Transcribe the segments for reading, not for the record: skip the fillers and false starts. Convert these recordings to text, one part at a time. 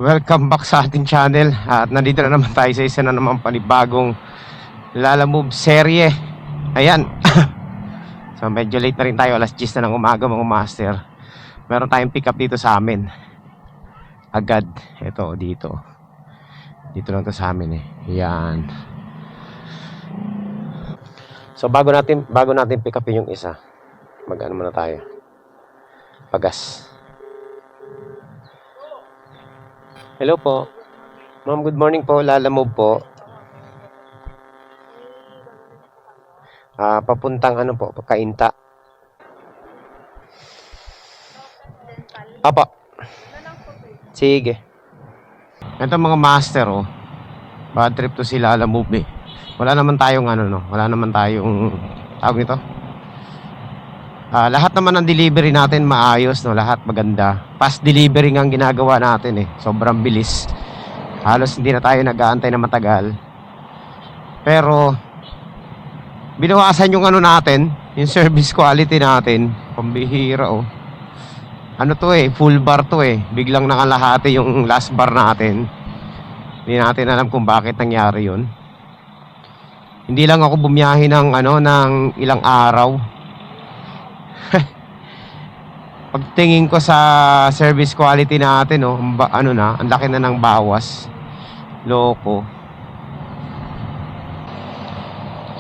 Welcome back sa ating channel. At nandito na naman tayo sa isa na naman panibagong Lala Move serye. Ayan. So medyo late na rin tayo, alas 10 na ng umaga mga master. Meron tayong pick up dito sa amin. Agad. Ito dito. Dito lang to sa amin eh. Ayan. So bago natin pick upin yung isa, mag-ano muna tayo. Pagas. Hello po. Ma'am, good morning po. Lala Move po. Papuntang ano po, Kainta. Apa. Sige. Ito mga master oh. Bad trip to si Lala Move eh. Wala naman tayong ano no. Wala naman tayong tawag nito. Lahat naman ng delivery natin maayos no, lahat maganda. Fast delivery ang ginagawa natin eh. Sobrang bilis. Halos hindi na tayo nag-aantay na matagal. Pero binawasan yung ano natin, yung service quality natin. Pambihira oh. Ano to eh, full bar to eh. Biglang nakalahati yung last bar natin. Hindi natin alam kung bakit nangyari yun. Hindi lang ako bumiyahe ng ano, ng ilang araw. Pagtingin ko sa service quality natin, oh, ano na, ang laki na ng bawas. Loko.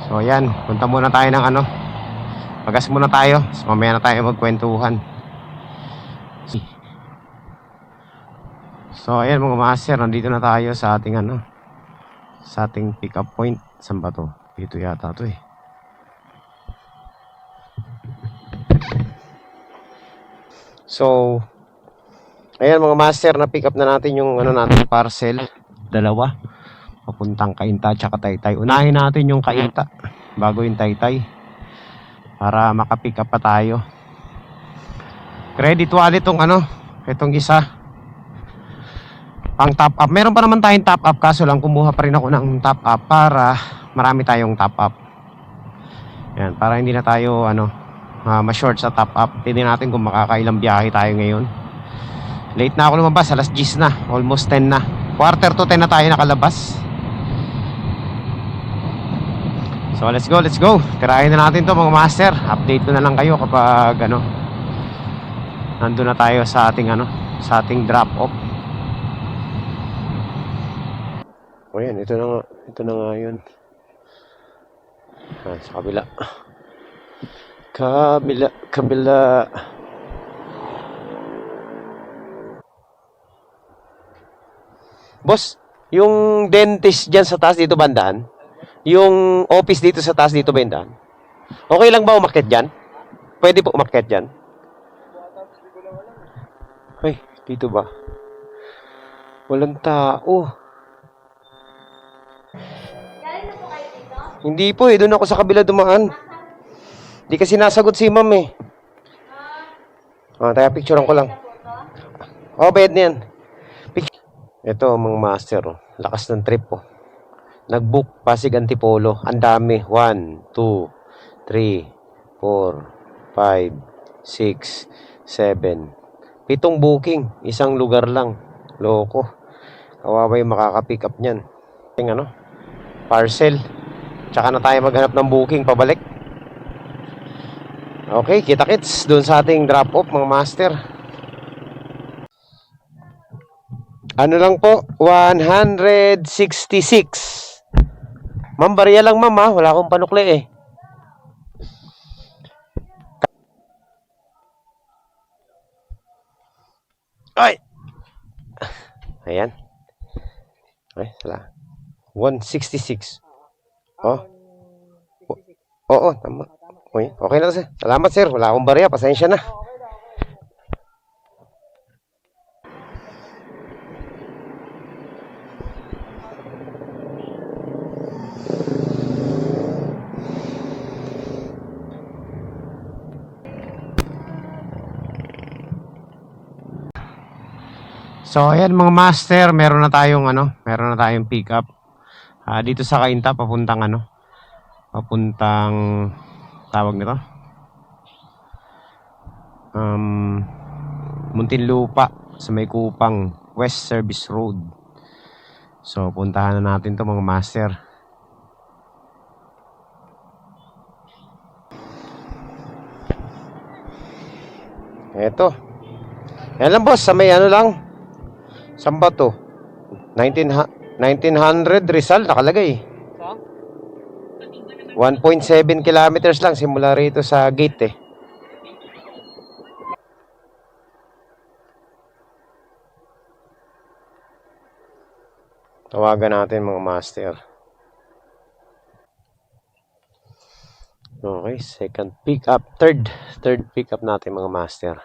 So ayan, punta muna tayo ng ano. Pagas muna tayo. So, mamaya na tayo magkwentuhan. So ayan mga master, nandito na tayo sa ating ano, sa ating pick up point. Saan ba to? Dito yata to eh. So ayan mga master, na pick up na natin yung ano natin parcel. Dalawa. Papuntang Kainta tsaka Taytay. Unahin natin yung Kainta bago yung Taytay para makapick up pa tayo. Credit wallet tong ano, itong isa. Pang top up. Meron pa naman tayong top up, kaso lang kumuha pa rin ako ng top up para marami tayong top up. Yan, para hindi na tayo ano, ma-short sa top up. Tingnan natin kung makakailang biyahe tayo ngayon. Late na ako lumabas, alas 10 na, almost 10 na. Quarter to 10 na tayo nakalabas. So let's go. Tirahin na natin to mga master. Update ko na lang kayo kapag ano, nandun na tayo sa ating ano, sa ating drop off. O yan, ito na nga yun. Sa kabila. Kabila. Boss, yung dentist dyan sa taas dito bandaan? Yung office dito sa taas dito bandaan? Okay lang ba umakyat dyan? Pwede po umakyat dyan? Ay, dito ba? Walang tao. Hindi po eh, doon ako sa kabila dumaan. Di kasi nasagot si ma'am eh. Tayo picturean ko lang. Bed na yan. Ito mga master, oh. Lakas ng trip oh. Nag-book Pasig Antipolo. Ang dami. 1, 2, 3, 4, 5, 6, 7. 7 booking. Isang lugar lang. Loko. Kawawa yung makaka-pick up nyan. Yung ano? Parcel. Tsaka na tayo maghanap ng booking pabalik. Okay, kita-kits doon sa ating drop-off mga master. Ano lang po? 166. Ma'am, barya lang ma'am ha. Wala akong panukli eh. Ay! Ayan. Ay, sala. 166. Oh. Oo, tama. Okay na sir. Salamat sir. Wala akong barya. Pasensya na. So ayan mga master, meron na tayong pick up. Dito sa Kainta papuntang ano? Papuntang tawag nito. Muntinlupa sa may Kupang. West Service Road. So puntahan na natin to mga master. Eto. Yan lang boss, sa may ano lang. Saan ba to? 1900 Rizal nakalagay. 1.7 kilometers lang simula rito sa gate eh. Tawagan natin mga master. Okay, second pick up, third pick up natin mga master.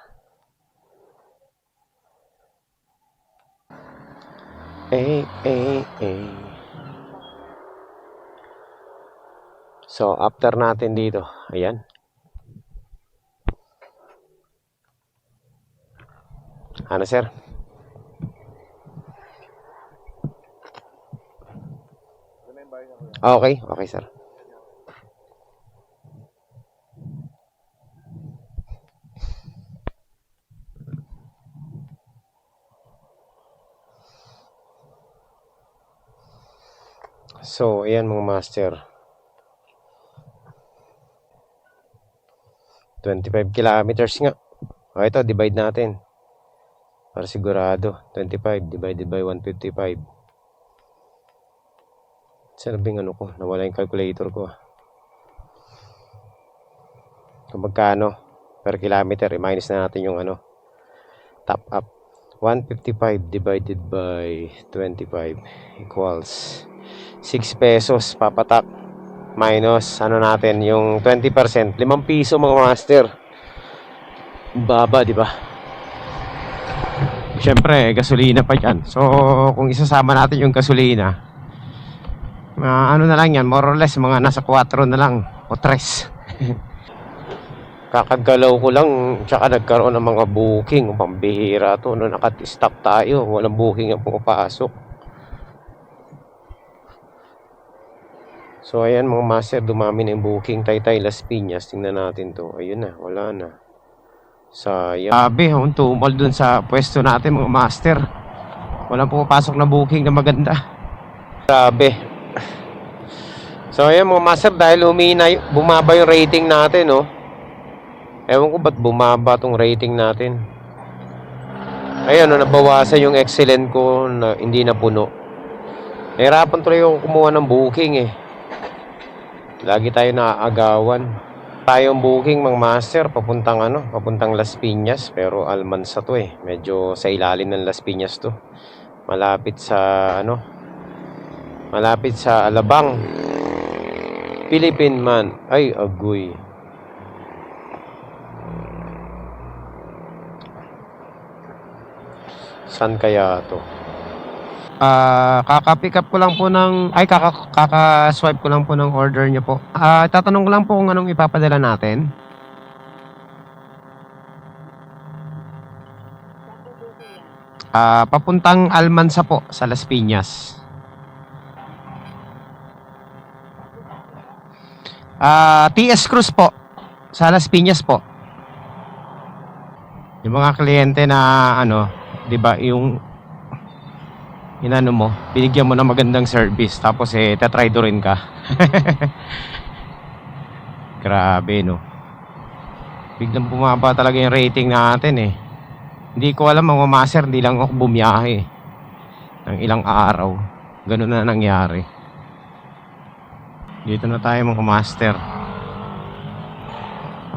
So, after natin dito, ayan. Ano sir? Okay, okay sir. So, ayan mga master. 25 kilometers nga. O, ito, divide natin. Para sigurado. 25 divided by 155. Saan ba yung ano ko? Nawala yung calculator ko. Kung magkano per kilometer, i-minus na natin yung ano, top up. 155 divided by 25 equals 6 pesos papatak. Minus ano natin yung 20%, 5 piso mga master. Baba, di ba? Siyempre, gasolina pa dyan. So, kung isasama natin yung gasolina, ano na lang yan, more or less, mga nasa 4 na lang, o 3. Kakagalaw ko lang, tsaka nagkaroon ng mga booking, pambihira to, no, nakat-stop tayo, walang booking ang pumapasok. So, ayan mga master, dumami na yung booking, Taytay Las Piñas, tingnan natin to, ayun na, wala na. Sayang. Sabi, tumal dun sa pwesto natin mga master. Walang pumapasok na booking na maganda. Grabe. So ayan mga master, dahil bumaba yung rating natin, no? Ewan ko ba't bumaba tong rating natin. Ayan, no, nabawasan yung excellent ko na hindi na puno. Nahirapan tuloy yung kumuha ng booking eh. Lagi tayo naaagawan. Tayong booking mga master papuntang Las Piñas, pero Almansa to eh. Medyo sa ilalim ng Las Piñas to. Malapit sa Alabang. Philippine man. Ay, agoy. San kaya to? Kaka-pick up ko lang po ng kaka-swipe ko lang po ng order niyo po. Tatanong ko lang po kung anong ipapadala natin. Papuntang Almansa po sa Las Piñas. TS Cruz po sa Las Piñas po. Yung mga kliyente na 'di ba, yung inano mo, binigyan mo ng magandang service, tapos tatry do rin ka. Grabe, no? Biglang bumaba talaga yung rating natin eh. Hindi ko alam mga master, hindi lang ako bumiyahe ng ilang araw. Ganun na nangyari. Dito na tayo mga master.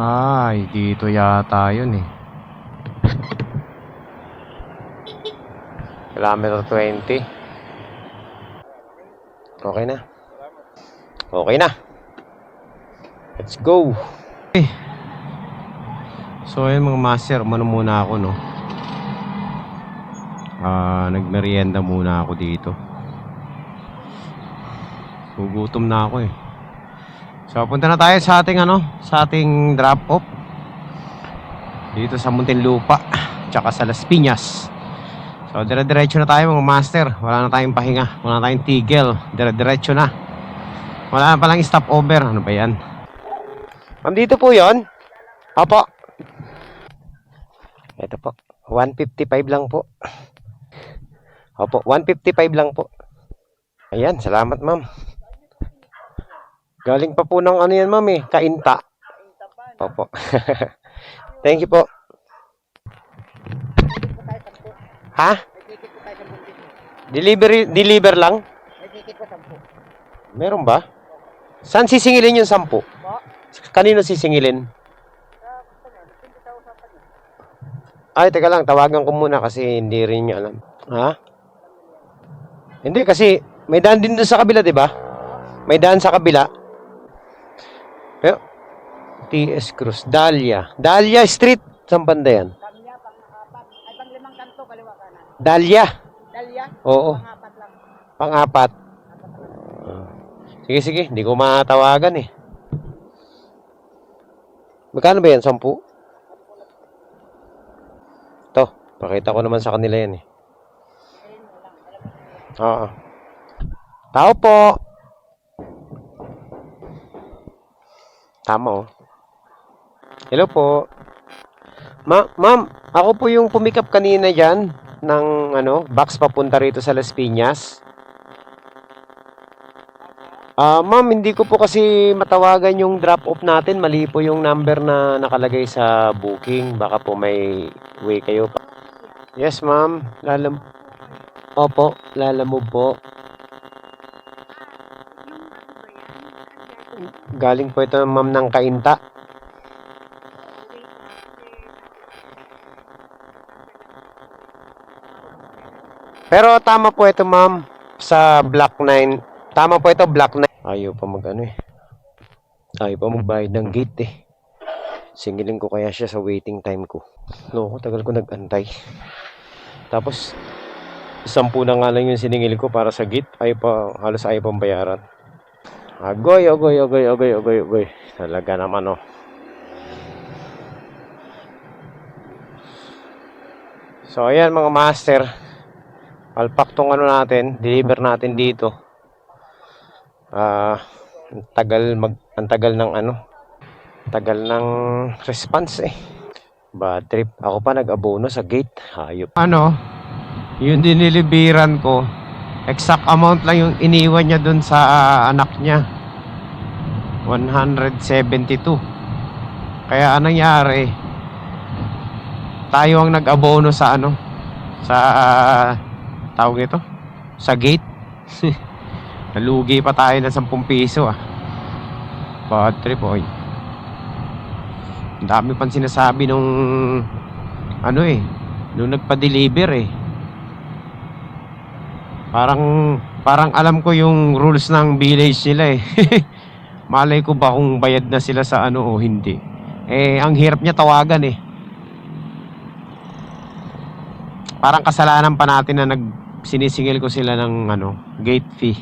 Ay, dito yata yun eh. Kilometer 20. Okay na. Okay na. Let's go. Okay. So ayun mga master, muna ako, no. Nagmerienda muna ako dito. Gugutom na ako eh. So punta na tayo sa ating drop off dito sa Muntinlupa tsaka sa Las Piñas. So dire-diretso na tayo mga master. Wala na tayong pahinga, wala na tayong tigil. Dire-diretso na. Wala na palang stopover. Ano ba yan? Dito po yon. Opo. Ito po, 155 lang po. Opo, 155 lang po. Ayan, salamat ma'am. Galing pa po ng ano yan ma'am eh, Kainta. Opo. Thank you po. Ha? Deliver lang? Meron ba? Saan sisingilin yung 10? Kanino sisingilin? Ay, teka lang, tawagan ko muna kasi hindi rin niya alam. Ha? Hindi kasi may daan din doon sa kabila, 'di ba? May daan sa kabila. Pero TS Cruz, Dahlia. Dahlia Street, saan banda yan? Ay, pang-5 kanto, kaliwa kanan. Dahlia. Dahlia? Oo, Pang-4 lang. pang-4. Sige, sige, hindi ko matawagan eh. Magkano ba yan? 10? To, pakita ko naman sa kanila yan eh. Oo. Tao po. Tama oh. Hello po. Ma'am, ako po yung pumikap kanina dyan ng box papunta rito sa Las Piñas. Ma'am, hindi ko po kasi matawagan yung drop-off natin. Mali po yung number na nakalagay sa booking. Baka po may way kayo. Yes, ma'am. Opo, Lalamove po. Galing po ito, ma'am, ng Kainta. Pero tama po ito, ma'am, sa Block 9. Tama po ito, Block 9. Ayaw pa Ayaw pa magbayad ng gate eh. Singilin ko kaya siya sa waiting time ko. Loko, tagal ko nag-antay. Tapos, 10 na nga lang yung siningil ko para sa gate. Halos ayaw pang bayaran. Agoy. Talaga naman oh. So, ayan mga master. Palpak tong natin, deliver natin dito. Ang tagal ng response eh. Bad trip. Ako pa nag-abono sa gate. Hayop. Yung diniliberan ko, exact amount lang yung iniwan niya dun sa anak niya. 172. Kaya anong nangyari? Tayo ang nag-abono sa tawag nito? Sa gate. Nalugi pa tayo ng 10 piso ah. Bad trip oy. Ang dami pang sinasabi nung nung nagpa-deliver eh. Parang alam ko yung rules ng village nila eh. Malay ko ba kung bayad na sila sa o hindi. Eh, ang hirap niya tawagan eh. Parang kasalanan pa natin na sinisingil ko sila ng gate fee.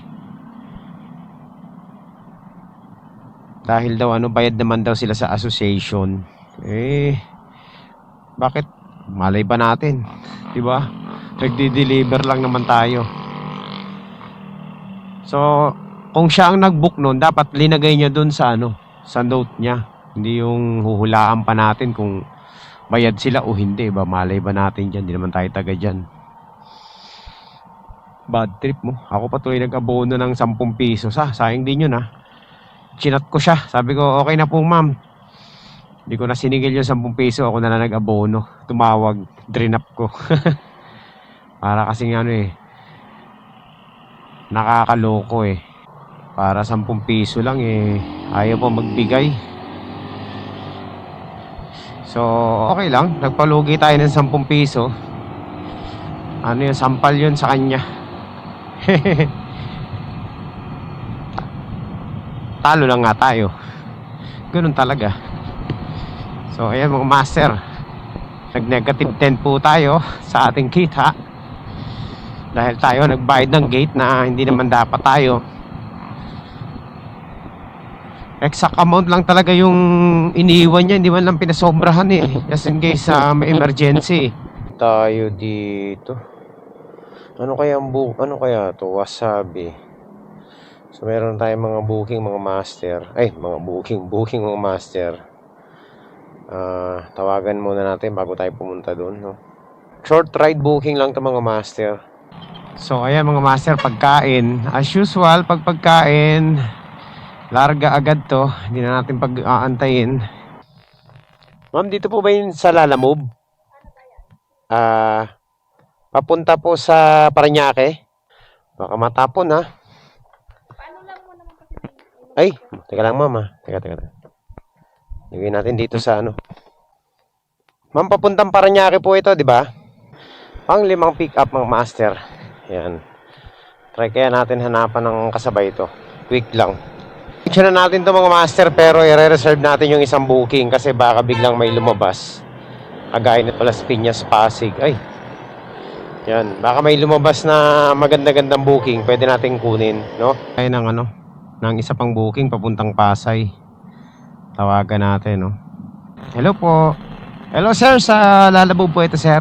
Dahil daw bayad naman daw sila sa association. Eh, bakit? Malay ba natin? 'Di ba? Nagdi-deliver lang naman tayo. So, kung siya ang nag-book noon, dapat linagay niya doon sa sa note niya. Hindi yung huhulaan pa natin kung bayad sila o hindi. Ba, malay ba natin dyan? Hindi naman tayo taga dyan. Bad trip mo. Ako pa tuloy nag-abono ng 10 piso. Sayang din yun ha. Chinat ko siya. Sabi ko, okay na po ma'am. Hindi ko na sinigil yung 10 piso. Ako na lang nag-abono. Tumawag. Drain up ko. Para kasing nakakaloko eh. Para 10 piso lang eh. Ayaw po magbigay. So, okay lang. Nagpalugi tayo ng 10 piso. Sampal yun sa kanya. Talo lang nga tayo. Ganun talaga. So, ayan mga master. Nag-negative 10 po tayo sa ating kita. Dahil tayo nagbayad ng gate na hindi naman dapat tayo. Exact amount lang talaga yung iniwan niya. Hindi man lang pinasobrahan eh. Just in case may emergency. Tayo dito. Ano kaya to? Wasabi. So meron tayong mga booking mga master. Mga booking mga master. Tawagan muna natin bago tayo pumunta doon, no? Short ride booking lang to mga master. So ayan mga master, pagkain. As usual, pag pagkain, larga agad to. Hindi na natin pag-aantayin. Ma'am, dito po ba yun sa Lalamove? Papunta po sa Parañaque. Baka matapon ha. Ay, teka lang ma'am ha. Teka. Lagyan natin dito sa ano. Ma'am, papuntang Parañaque po ito, di ba? Pang 5 pick up mga master. Yan. Try kaya natin hanapan ng kasabay ito. Quick lang. Picture na natin to mga master, pero i-reserve natin yung isang booking kasi baka biglang may lumabas. Kagaya nito Las Piñas, Pasig. Ay. Yan. Baka may lumabas na maganda-gandang booking. Pwede natin kunin, no? Ay ng ano, ng isa pang booking papuntang Pasay. Tawagan natin, no? Hello po. Hello sir, sa Lalamove po ito sir.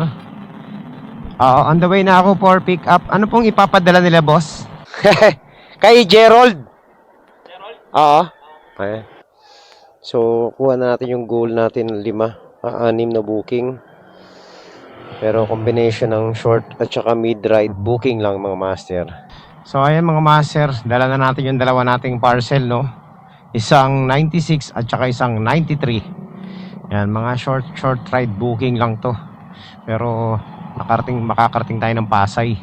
Oo, on the way na ako for pick up. Ano pong ipapadala nila, boss? Kay Gerald. Gerald? Oo. Okay. So, kuha na natin yung goal natin 6 na booking. Pero combination ng short at saka mid-ride booking lang mga master. So, ayan mga master, dala na natin yung dalawa nating parcel, no? Isang 96 at saka isang 93. Yan, mga short ride booking lang to. Pero makakarating tayo ng Pasay.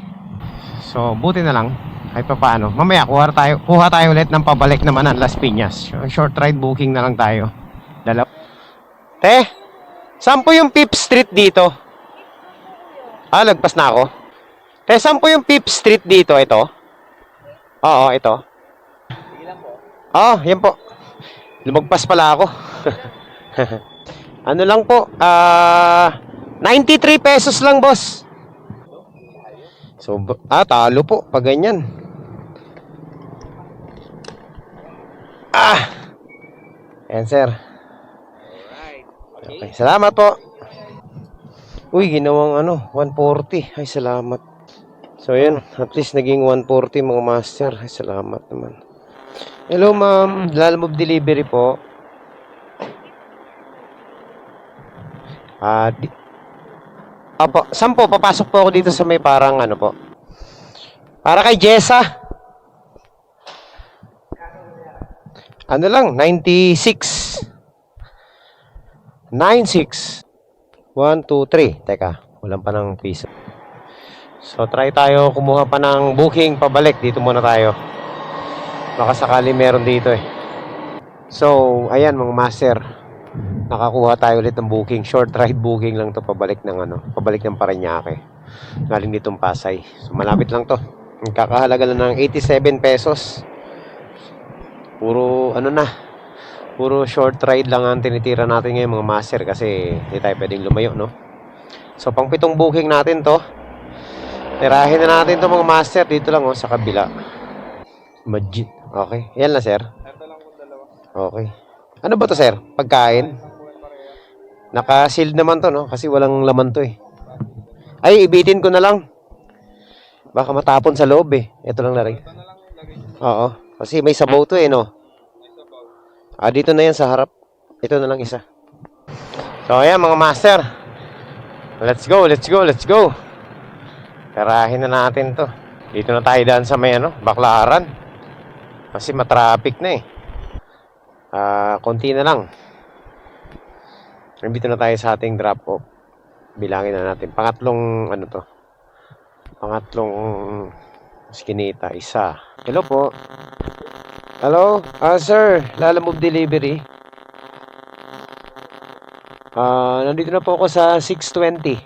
So buti na lang kahit pa paano. Mamaya kuha tayo ulit ng pabalik naman ng Las Piñas. Short ride booking na lang tayo. Te, saan po yung Fifth Street dito? Lagpas na ako. Te, saan po yung Fifth Street dito? Ito? Oo, ito. Sige lang po. Yan po. Lumagpas pala ako. Ano lang po, 93 pesos lang, boss. So, talo po pag ganyan. Ayan, sir. Okay, salamat po. Uy, ginawang 140. Ay, salamat. So, ayan, at least naging 140 mga master. Ay, salamat naman. Hello, ma'am. Lalamove delivery po. Apo, saan po? Papasok po ako dito sa may parang po. Para kay Jessa. Ano lang, 96. 96. 1, 2, 3. Teka, walang pa ng piso. So, try tayo kumuha pa ng booking pabalik. Dito muna tayo. Baka sakali meron dito eh. So, ayan mga master. Nakakuha tayo ulit ng booking. Short ride booking lang to pabalik ng Parañaque. Galing ditong Pasay. So, malapit lang to. Kakahalaga lang ng 87 pesos. Puro short ride lang ang tinitira natin ngayon mga master kasi hindi tayo pwedeng lumayo, no? So, pang 7 booking natin to. Tirahin na natin to mga master. Dito lang sa kabila. Majid. Okay. Yan na, sir. Okay. Ano ba to, sir? Pagkain? Naka-sealed naman to, no? Kasi walang laman to eh. Ay, ibitin ko na lang. Baka matapon sa loob eh. Ito lang na rin. Oo. Kasi may sabaw to eh, no? Dito na yan sa harap. Ito na lang isa. So, ayan mga master. Let's go. Tarahin na natin to. Dito na tayo daan sa may Baklaran. Kasi matraffic na eh. Konti na lang. Nandito na tayo sa ating drop off. Bilangin na natin. Pangatlong skinita. Isa. Hello po. Hello? Sir. Lalamove delivery. Nandito na po ako sa 620.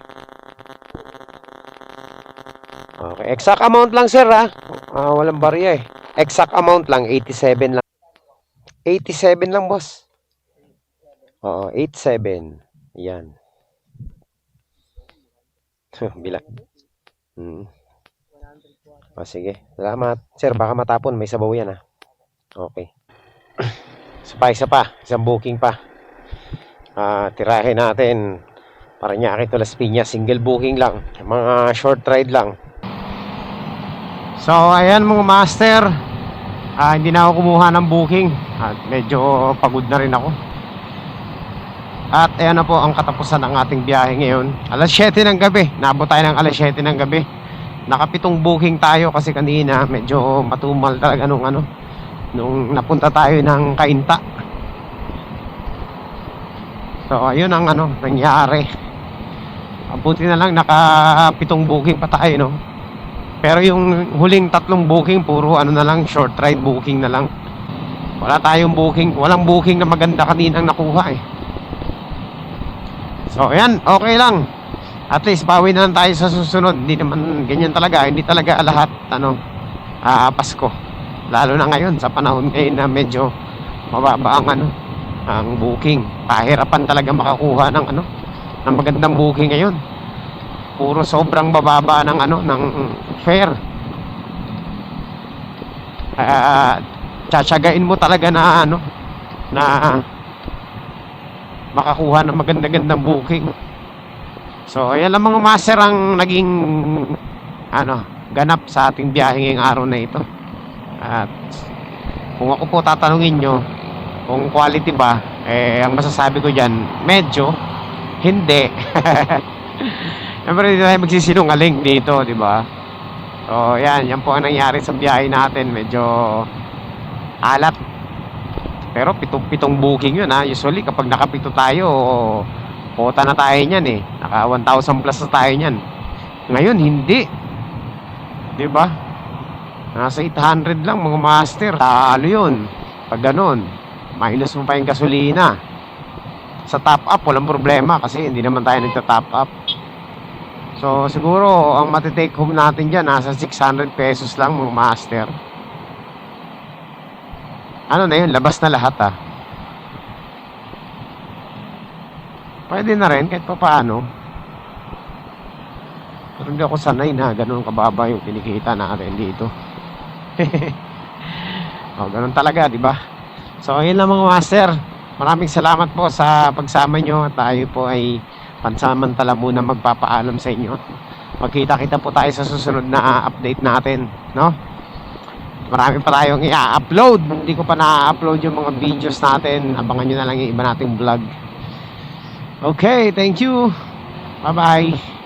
Okay. Exact amount lang, sir, ha? Walang barya eh. Exact amount lang. 87 lang. 87 lang, boss. Oo, 87. Yan. Bilang. Sige. Salamat. Sir, baka matapon. May sabaw yan, ha? Okay. Isa pa. Isang booking pa. Tirahin natin. Parañaque to Las Piñas. Single booking lang. Mga short ride lang. So, ayan mga master. Hindi na ako kumuha ng booking. Medyo pagod na rin ako. At ayan na po ang katapusan ng ating biyahe ngayon. Alas 7 ng gabi. Naabot tayo ng alas 7 ng gabi. nakapitong booking tayo kasi kanina medyo matumal talaga nung napunta tayo ng Cainta. So ayun ang nangyari. Buti na lang nakapitong booking pa tayo, no? Pero yung huling 3 booking puro na lang, short ride booking na lang. Wala tayong booking, walang booking na maganda kaninang nakuha eh. So ayan, okay lang. At least bawi na lang tayo sa susunod. Hindi naman ganyan talaga, hindi talaga lahat Pasko. Lalo na ngayon sa panahon ngayon na medyo mababa ang booking. Pahirapan talaga makakuha ng magandang booking ngayon. Puro sobrang bababa ng fare. Tsatsagain mo talaga na makakuha ng magandang booking. So ayan lang mga master ang naging ganap sa ating biyahe ngayong araw na ito. At kung ako po tatanungin nyo kung quality ba, ang masasabi ko dyan, medyo hindi. Siyempre hindi tayo magsisinungaling dito, di ba? So yan po ang nangyari sa biyahe natin. Medyo alat. Pero pitong booking yun Usually kapag nakapito tayo, kota na tayo niyan eh. Naka 1,000 plus na tayo niyan. Ngayon hindi. 'Di ba? Nasa 800 lang mga master. Talo 'yun. Pag ganoon, minus mo pa yung gasolina. Sa top up walang problema kasi hindi naman tayo nagta-top up. So siguro ang matitake home natin diyan nasa 600 pesos lang mga master. Na yun, labas na lahat Pwede na rin kahit pa paano. Pero hindi ako sanay na ganun kababa yung kinikita natin dito. Ganun talaga, di ba? So ayun lang mga master. Maraming salamat po sa pagsama nyo. Tayo po ay pansamantala muna magpapaalam sa inyo. Magkita-kita po tayo sa susunod na update natin, no? Marami pa tayong i-upload. Hindi ko pa na-upload yung mga videos natin. Abangan nyo na lang yung iba nating vlog. Okay, thank you. Bye-bye.